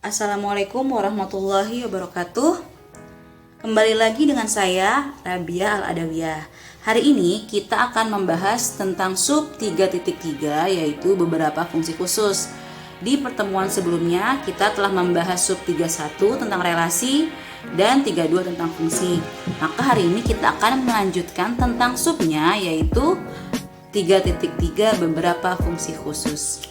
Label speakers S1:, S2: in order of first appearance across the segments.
S1: Assalamualaikum warahmatullahi wabarakatuh. Kembali lagi dengan saya, Rabia Al-Adawiyah. Hari ini kita akan membahas tentang sub 3.3, yaitu beberapa fungsi khusus. Di pertemuan sebelumnya kita telah membahas sub 31 tentang relasi dan 32 tentang fungsi. Maka hari ini kita akan melanjutkan tentang subnya, yaitu 3.3 beberapa fungsi khusus.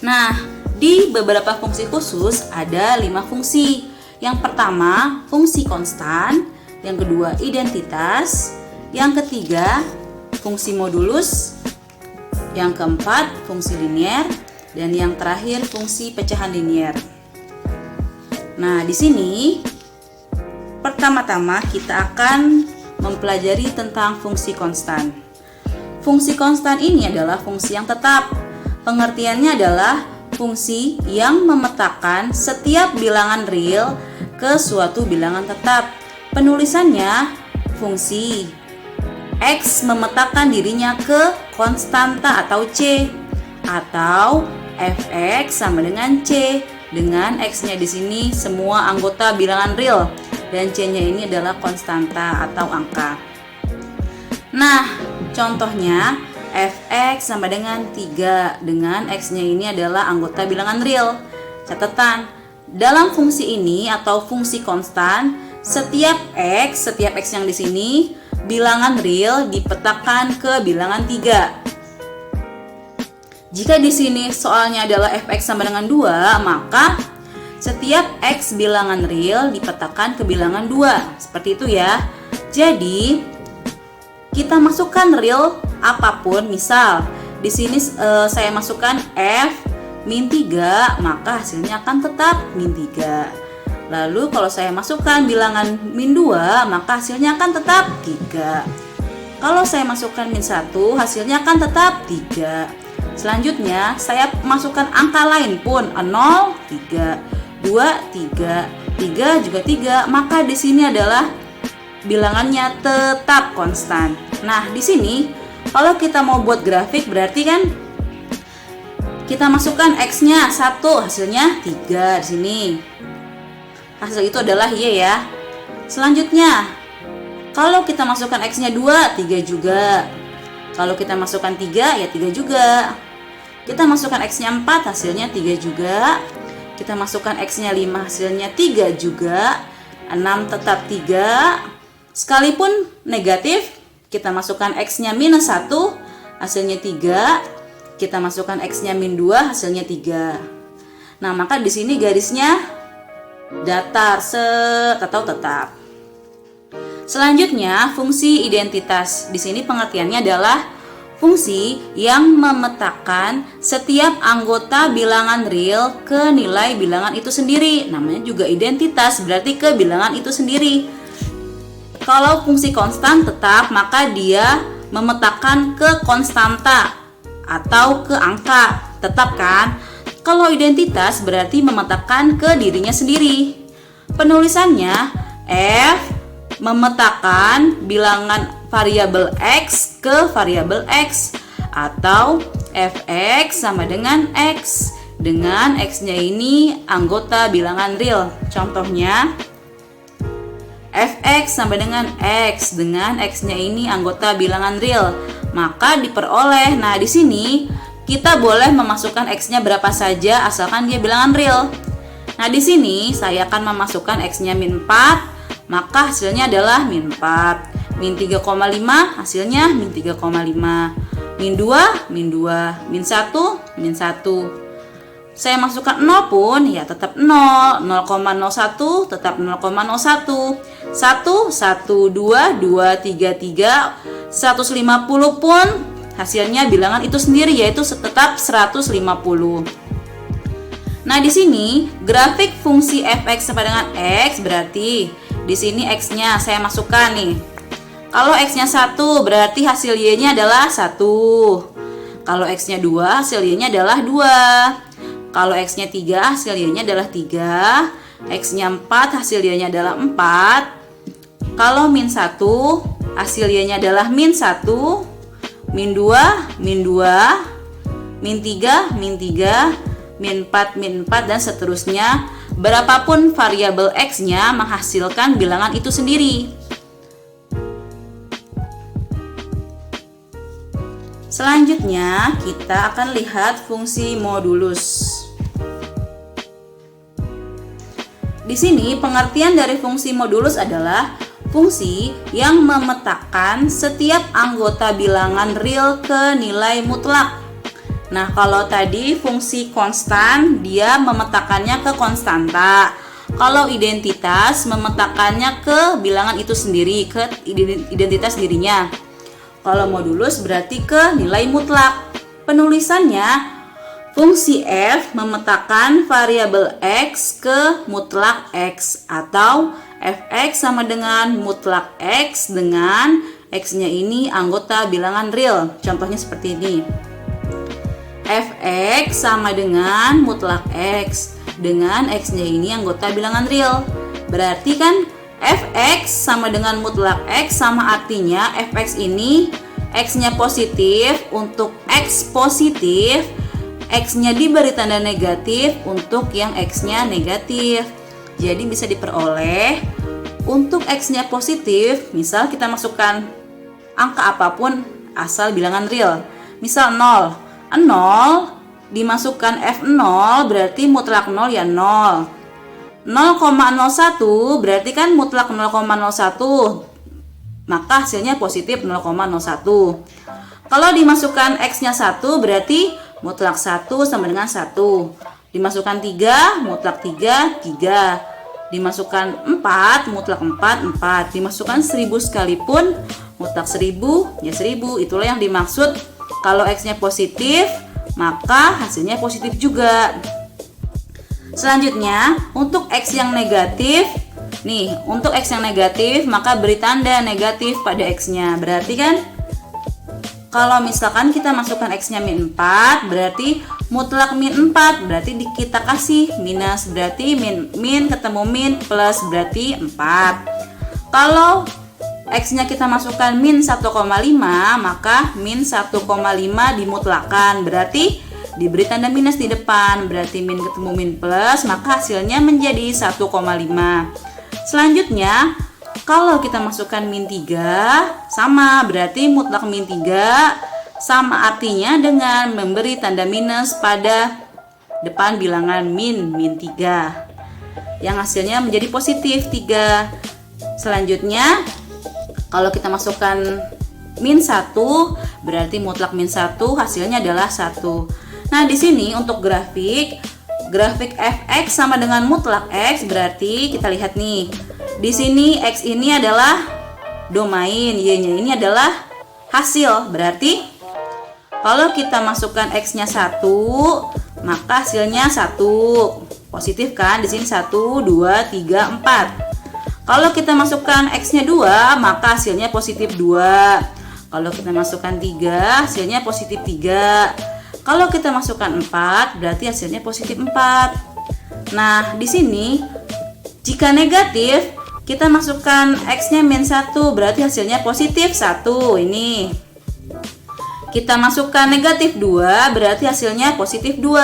S1: Nah, di beberapa fungsi khusus ada 5 fungsi. Yang pertama, fungsi konstan. Yang kedua, identitas. Yang ketiga, fungsi modulus. Yang keempat, fungsi linier. Dan yang terakhir, fungsi pecahan linier. Nah, di sini pertama-tama kita akan mempelajari tentang fungsi konstan. Fungsi konstan ini adalah fungsi yang tetap. Pengertiannya adalah fungsi yang memetakan setiap bilangan real ke suatu bilangan tetap. Penulisannya, fungsi X memetakan dirinya ke konstanta atau C, atau fx sama dengan C, dengan X-nya di sini semua anggota bilangan real dan C-nya ini adalah konstanta atau angka. Nah, contohnya fx sama dengan 3 dengan x-nya ini adalah anggota bilangan real. Catatan, dalam fungsi ini atau fungsi konstan, setiap x yang di sini bilangan real dipetakan ke bilangan 3. Jika di sini soalnya adalah fx sama dengan 2, maka setiap x bilangan real dipetakan ke bilangan 2. Seperti itu ya. Jadi kita masukkan real apapun, misal di sini saya masukkan f min 3, maka hasilnya akan tetap min 3. Lalu kalau saya masukkan bilangan min 2, maka hasilnya akan tetap 3. Kalau saya masukkan min 1, hasilnya akan tetap 3. Selanjutnya saya masukkan angka lain pun 0, 3, 2, 3, 3 juga 3, maka di sini adalah bilangannya tetap konstan. Nah, di sini kalau kita mau buat grafik berarti kan kita masukkan X-nya 1, hasilnya 3 di sini. Hasil itu adalah Y ya. Selanjutnya, kalau kita masukkan X-nya 2, 3 juga. Kalau kita masukkan 3, ya 3 juga. Kita masukkan X-nya 4, hasilnya 3 juga. Kita masukkan X-nya 5, hasilnya 3 juga. 6 tetap 3. Sekalipun negatif, kita masukkan X-nya minus 1, hasilnya 3. Kita masukkan X-nya min 2, hasilnya 3. Nah, maka di sini garisnya datar atau tetap. Selanjutnya, fungsi identitas. Di sini pengertiannya adalah fungsi yang memetakan setiap anggota bilangan real ke nilai bilangan itu sendiri. Namanya juga identitas, berarti ke bilangan itu sendiri. Kalau fungsi konstan tetap, maka dia memetakan ke konstanta atau ke angka, tetap kan? Kalau identitas berarti memetakan ke dirinya sendiri. Penulisannya, f memetakan bilangan variabel x ke variabel x, atau fx sama dengan x, dengan x-nya ini anggota bilangan real. Contohnya, fx sama dengan x dengan x-nya ini anggota bilangan real, maka diperoleh. Nah, di sini kita boleh memasukkan x-nya berapa saja asalkan dia bilangan real. Nah, di sini saya akan memasukkan x-nya min 4, maka hasilnya adalah min 4. Min 3,5 hasilnya min 3,5. Min 2, min 2. Min 1, min 1. Saya masukkan 0 pun ya tetap 0, 0,01 tetap 0,01, 1, 1, 2, 2, 3, 3, 150 pun hasilnya bilangan itu sendiri, yaitu tetap 150. Nah, di sini grafik fungsi fx sama dengan x berarti di sini x-nya saya masukkan nih. Kalau x-nya 1 berarti hasil y-nya adalah 1. Kalau x-nya 2 hasil y-nya adalah 2. Kalau X-nya 3, hasil Y-nya adalah 3. X-nya 4, hasil Y-nya adalah 4. Kalau min 1, hasil Y-nya adalah min 1. Min 2, min 2. Min 3, min 3. min 4, min 4, dan seterusnya. Berapapun variabel X-nya menghasilkan bilangan itu sendiri. Selanjutnya, kita akan lihat fungsi modulus. Di sini, pengertian dari fungsi modulus adalah fungsi yang memetakan setiap anggota bilangan real ke nilai mutlak. Nah, kalau tadi fungsi konstan, dia memetakannya ke konstanta. Kalau identitas, memetakannya ke bilangan itu sendiri, ke identitas dirinya. Kalau modulus berarti ke nilai mutlak. Penulisannya, fungsi f memetakan variabel x ke mutlak x, atau fx sama dengan mutlak x dengan x-nya ini anggota bilangan real. Contohnya seperti ini. Fx sama dengan mutlak x dengan x-nya ini anggota bilangan real. Berarti kan fx sama dengan mutlak x sama artinya fx ini x-nya positif. Untuk x positif, x-nya diberi tanda negatif untuk yang x-nya negatif. Jadi bisa diperoleh untuk x-nya positif, misal kita masukkan angka apapun asal bilangan real. Misal 0. 0 dimasukkan F0 berarti mutlak 0 ya 0. 0,01 berarti kan mutlak 0,01. Maka hasilnya positif 0,01. Kalau dimasukkan X-nya 1 berarti mutlak 1 sama dengan 1. Dimasukkan 3, mutlak 3, 3. Dimasukkan 4, mutlak 4, 4. Dimasukkan 1000 sekalipun, mutlak 1000, ya 1000. Itulah yang dimaksud kalau X-nya positif, maka hasilnya positif juga. Selanjutnya, untuk X yang negatif, nih, untuk X yang negatif, maka beri tanda negatif pada X-nya. Berarti kan, kalau misalkan kita masukkan X-nya min 4, berarti mutlak min 4, berarti kita kasih minus, berarti min ketemu min, plus berarti 4. Kalau X-nya kita masukkan min 1,5, maka min 1,5 dimutlakan, berarti diberi tanda minus di depan, berarti min ketemu min plus, maka hasilnya menjadi 1,5. Selanjutnya, kalau kita masukkan min 3, sama, berarti mutlak min 3 sama artinya dengan memberi tanda minus pada depan bilangan min 3, yang hasilnya menjadi positif 3. Selanjutnya, kalau kita masukkan min 1, berarti mutlak min 1 hasilnya adalah 1. Nah, di sini untuk grafik fx sama dengan mutlak x, berarti kita lihat nih. Di sini x ini adalah domain, y-nya ini adalah hasil. Berarti kalau kita masukkan x-nya 1, maka hasilnya 1. Positif kan? Di sini 1, 2, 3, 4. Kalau kita masukkan X-nya 2, maka hasilnya positif 2. Kalau kita masukkan 3, hasilnya positif 3. Kalau kita masukkan 4, berarti hasilnya positif 4. Nah, di sini, jika negatif, kita masukkan X-nya min 1, berarti hasilnya positif 1. Ini. Kita masukkan negatif 2, berarti hasilnya positif 2.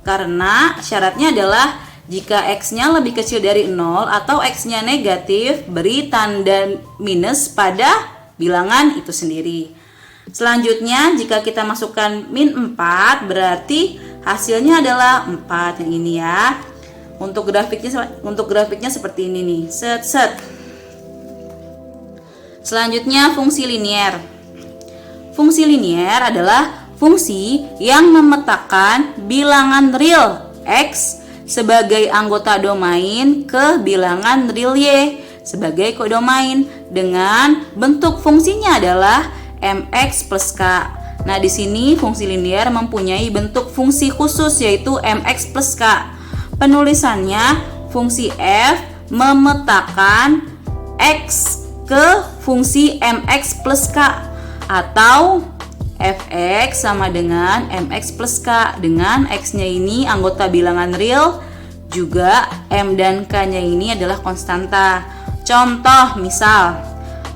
S1: Karena syaratnya adalah jika X-nya lebih kecil dari 0 atau X-nya negatif, beri tanda minus pada bilangan itu sendiri. Selanjutnya, jika kita masukkan min 4, berarti hasilnya adalah 4 yang ini ya. Untuk grafiknya seperti ini nih. Set. Selanjutnya, fungsi linier. Fungsi linier adalah fungsi yang memetakan bilangan real X sebagai anggota domain ke bilangan real Y sebagai kodomain dengan bentuk fungsinya adalah mx plus k. Nah, di sini fungsi linier mempunyai bentuk fungsi khusus yaitu mx plus k. Penulisannya, fungsi f memetakan x ke fungsi mx plus k, atau fx sama dengan mx plus k dengan x-nya ini anggota bilangan real, juga m dan k-nya ini adalah konstanta. Contoh misal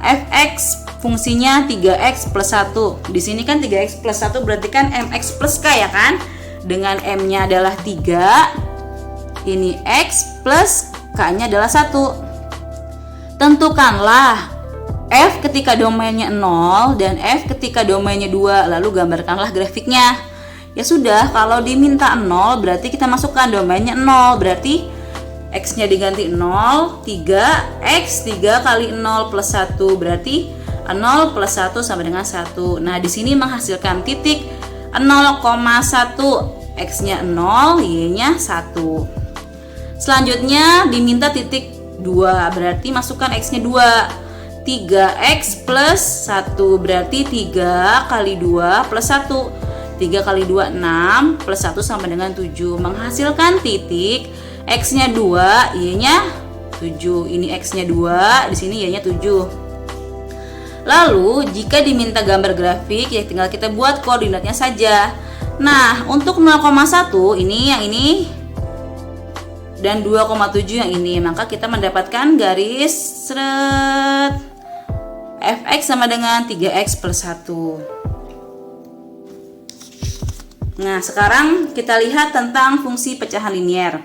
S1: fx fungsinya 3x plus 1. Di sini kan 3x plus 1 berarti kan mx plus k ya kan? dengan M-nya adalah 3. Ini X plus K-nya adalah 1. Tentukanlah F ketika domainnya 0 dan F ketika domainnya 2, lalu gambarkanlah grafiknya. Ya sudah, kalau diminta 0 berarti kita masukkan domainnya 0, berarti X-nya diganti 0, 3, X 3 kali 0 plus 1, berarti 0 plus 1 sama dengan 1. Nah, di sini menghasilkan titik 0,1, X-nya 0, Y-nya 1. Selanjutnya diminta titik 2, berarti masukkan X-nya 2. 3X plus 1, berarti 3 kali 2 plus 1. 3 kali 2, 6, plus 1 sama dengan 7. Menghasilkan titik X-nya 2, Y-nya 7. Ini X-nya 2, di sini Y-nya 7. Lalu, jika diminta gambar grafik, ya tinggal kita buat koordinatnya saja. Nah, untuk 0,1 ini yang ini dan 2,7 yang ini, maka kita mendapatkan garis seret Fx sama dengan 3x plus 1. Nah, sekarang kita lihat tentang fungsi pecahan linier.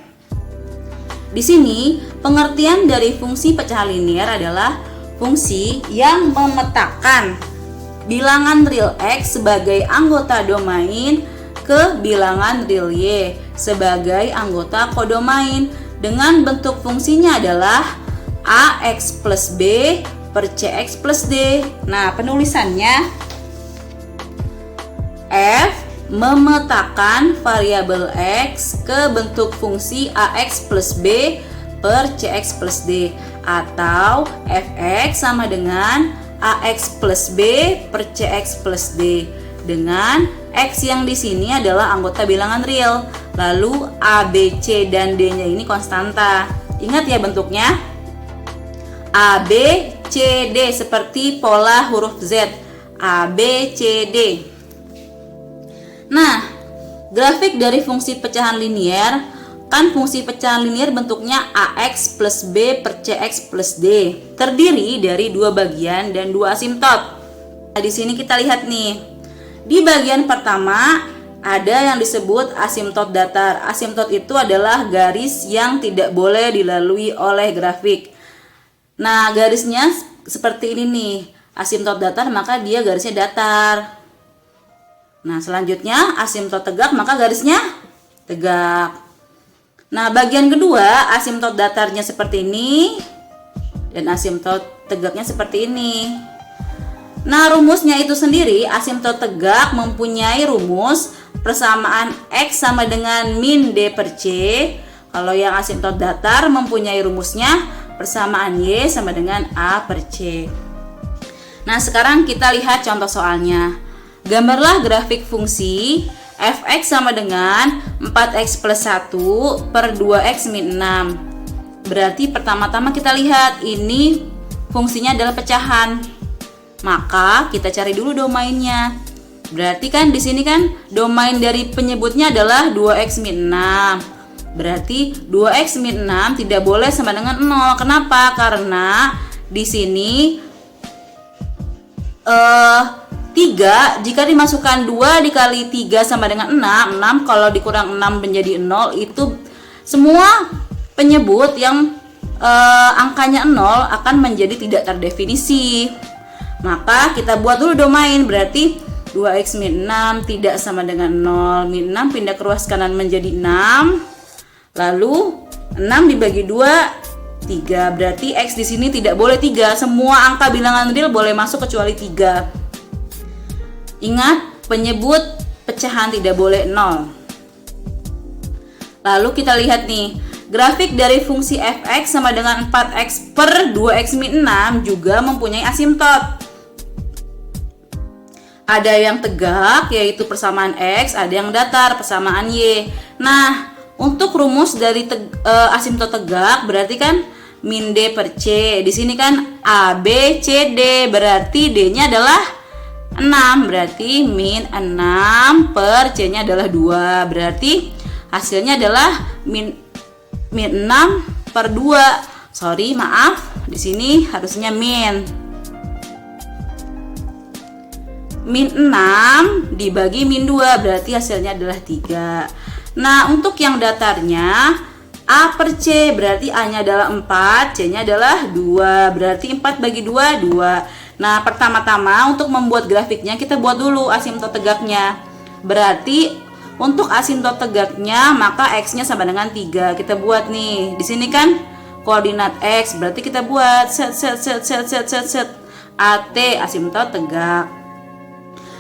S1: Di sini, pengertian dari fungsi pecahan linier adalah fungsi yang memetakan bilangan real x sebagai anggota domain ke bilangan real y sebagai anggota kodomain dengan bentuk fungsinya adalah ax plus b per cx plus d. Nah, penulisannya f memetakan variabel x ke bentuk fungsi ax plus b per cx plus d, atau fx sama dengan ax plus b per cx plus d, dengan x yang di sini adalah anggota bilangan real, lalu a, b, c dan d-nya ini konstanta. Ingat ya bentuknya a, b, c, d seperti pola huruf Z. A, B, C, D. Nah, grafik dari fungsi pecahan linier, kan fungsi pecahan linier bentuknya AX plus B per CX plus D, terdiri dari dua bagian dan dua asimtot. Nah, di sini kita lihat nih. Di bagian pertama ada yang disebut asimtot datar. Asimtot itu adalah garis yang tidak boleh dilalui oleh grafik. Nah, garisnya seperti ini nih. Asimtot datar maka dia garisnya datar. Nah, selanjutnya asimtot tegak maka garisnya tegak. Nah, bagian kedua asimtot datarnya seperti ini dan asimtot tegaknya seperti ini. Nah, rumusnya itu sendiri, asimtot tegak mempunyai rumus persamaan X sama dengan min D per C. Kalau yang asimtot datar mempunyai rumusnya persamaan Y sama dengan A per C. Nah, sekarang kita lihat contoh soalnya. Gambarlah grafik fungsi fx sama dengan 4x plus 1 per 2x min 6. Berarti pertama-tama kita lihat ini fungsinya adalah pecahan. Maka kita cari dulu domainnya. Berarti kan di sini kan domain dari penyebutnya adalah 2x min 6. Berarti 2x min 6 tidak boleh sama dengan 0. Kenapa? Karena di sini 3 jika dimasukkan 2 dikali 3 sama dengan 6. 6 kalau dikurang 6 menjadi 0, itu semua penyebut yang angkanya 0 akan menjadi tidak terdefinisi. Maka kita buat dulu domain. Berarti 2x min 6 tidak sama dengan 0. Min 6 pindah ke ruas kanan menjadi 6. Lalu 6 dibagi 2, 3. Berarti X di sini tidak boleh 3. Semua angka bilangan real boleh masuk kecuali 3. Ingat, penyebut pecahan tidak boleh 0. Lalu kita lihat nih, grafik dari fungsi fx sama dengan 4x per 2x min 6 juga mempunyai asimtot. Ada yang tegak yaitu persamaan X, ada yang datar persamaan Y. Nah, untuk rumus dari asimtot tegak berarti kan min D per C. Di sini kan A, B, C, D. Berarti D-nya adalah 6. Berarti min 6 per C-nya adalah 2. Berarti hasilnya adalah min 6 per 2. Sorry, maaf. Di sini harusnya min. min 6 dibagi min 2 berarti hasilnya adalah 3. Nah, untuk yang datarnya A per C berarti A-nya adalah 4, C-nya adalah 2. Berarti 4 bagi 2, 2. Nah, pertama-tama untuk membuat grafiknya kita buat dulu asimtot tegaknya. Berarti untuk asimtot tegaknya maka X-nya sama dengan 3. Kita buat nih. Di sini kan koordinat X, berarti kita buat set AT asimtot tegak.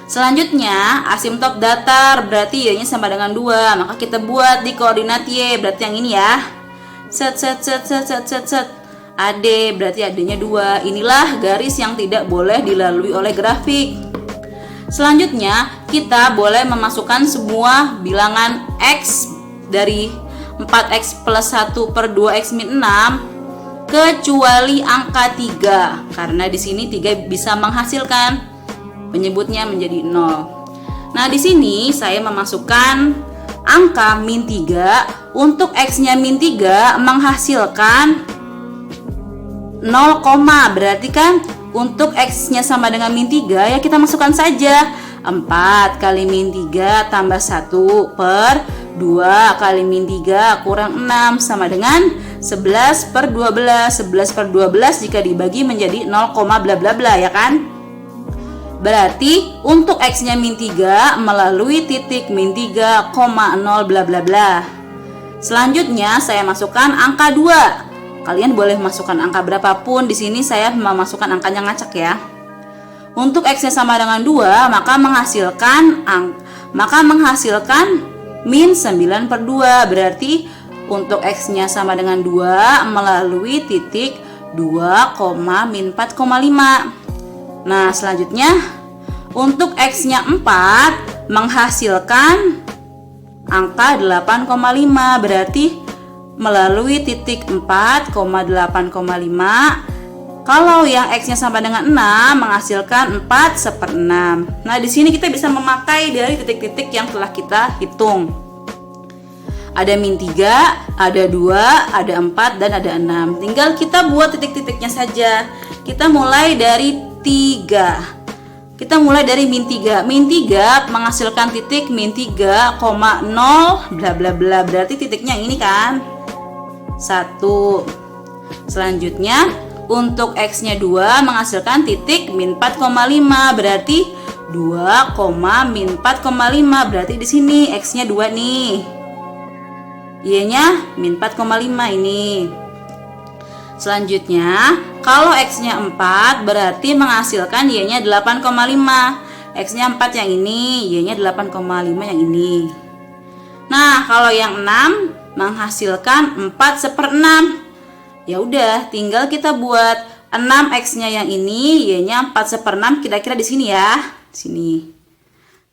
S1: Selanjutnya asimtot datar berarti Y-nya sama dengan 2, maka kita buat di koordinat Y, berarti yang ini ya. Set AD berarti AD-nya 2. Inilah garis yang tidak boleh dilalui oleh grafik. Selanjutnya kita boleh memasukkan semua bilangan X dari 4X plus 1 per 2X min 6 kecuali angka 3, karena di sini 3 bisa menghasilkan penyebutnya menjadi 0. Nah, di sini saya memasukkan angka min 3. Untuk X-nya min 3 menghasilkan 0, berarti kan untuk X-nya sama dengan min 3 ya kita masukkan saja 4 kali min 3 tambah 1 per 2 kali min 3 kurang 6 sama dengan 11 per 12. 11 per 12 jika dibagi menjadi 0, bla bla bla ya kan. Berarti untuk X-nya min 3 melalui titik min 3, 0 bla bla bla. Selanjutnya saya masukkan angka 2. Kalian boleh masukkan angka berapapun. Di sini saya memasukkan angkanya ngacak ya. Untuk X-nya sama dengan 2 maka menghasilkan min 9 per 2. Berarti untuk X-nya sama dengan 2 melalui titik 2, min 4,5. Nah, selanjutnya untuk X-nya 4 menghasilkan angka 8,5, berarti melalui titik 4, 8,5. Kalau yang X-nya sama dengan 6 menghasilkan 4 seper 6. Nah, di sini kita bisa memakai dari titik-titik yang telah kita hitung. Ada min 3, ada 2, ada 4, dan ada 6. Tinggal kita buat titik-titiknya saja. Kita mulai dari 3. Kita mulai dari min 3. Min 3 menghasilkan titik min 3, 0 bla bla bla. Berarti titiknya ini kan 1. Selanjutnya untuk X-nya 2 menghasilkan titik min 4,5. Berarti 2, min 4,5. Berarti di sini X-nya 2 nih. Y-nya min 4,5 ini. Selanjutnya, kalau X-nya 4 berarti menghasilkan Y-nya 8,5. X-nya 4 yang ini, Y-nya 8,5 yang ini. Nah, kalau yang 6 menghasilkan 4 seper 6. Ya udah, tinggal kita buat 6 X-nya yang ini, Y-nya 4 seper 6 kira-kira di sini ya. Sini.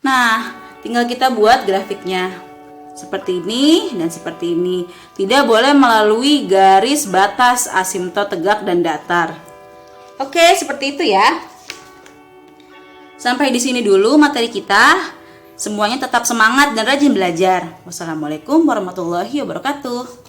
S1: Nah, tinggal kita buat grafiknya. Seperti ini dan seperti ini. Tidak boleh melalui garis batas asimtot tegak dan datar. Oke, seperti itu ya. Sampai di sini dulu materi kita. Semuanya tetap semangat dan rajin belajar. Wassalamualaikum warahmatullahi wabarakatuh.